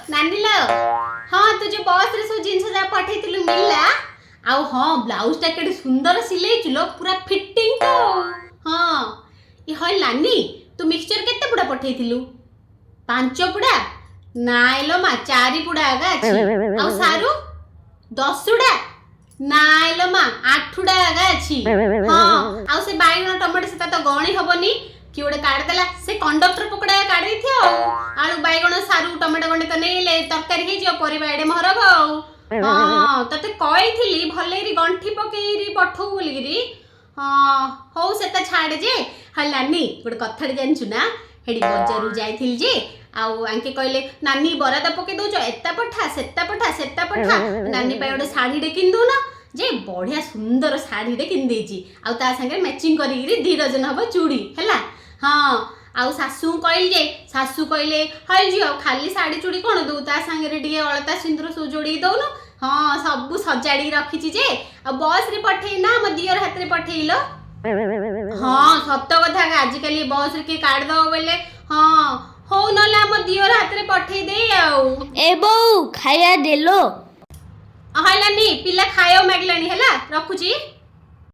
नानी लो हाँ तू जो बस रे सब जिनस जा पठेइतिलु मिलला आउ हाँ ब्लाउज टा केडे सुंदर सिलेइचुलो पूरा फिटिंग तो हाँ ई हय नानी तू मिक्सचर केते पुडा पठेइतिलु 5 पुडा नाइलो मा 4 पुडा आगा अछि आउ सारू 10 डा नाइलो मा 8 डा आगा अछि हाँ आउ से बाइगण टमाटो से तो गणी हबनी कि ओडे काट देला से कंडक्टर पकड़ा काट दै थियो आलू बाइगण सारू टमाटो गणे तो नेले तरकारी हे जो परिबा एडे महरब हां तते कहिथिली भलेरी गंठी पकेइरी पठौ बोलिगिरी हां हौ सेता छाड़े जे हलानी गोटे कथाडी जानछु ना हेडी बजारु जाइथिल जे आउ आंके कहले नानी बरादा पके दो जो एता पठा सेता पठा नानी पाय ओडे साड़ी डे किन दो ना जे बढ़िया सुंदर साड़ी डे किन देजी आउ ता संगे मैचिंग करिगिरी 2 डजन हबो चूड़ी हला हाँ आउ सासू कहल जे सासू कहले हल जियो खाली साड़ी चूड़ी कोन दो ता संगे रे डिगे अलता सिंदूर सो जोड़ी दउनो हाँ सब सजाड़ी रखिछि जे आ बस रे पठेई ना म दियर हाथ रे पठेइलो हाँ सत्य कथा आज काली बस रे के काट दो बोले हाँ हो नला म दियर हाथ रे पठेई दे आउ ए बौ खाया देलो हलानी पिला खायो मागलानी हला रखुची।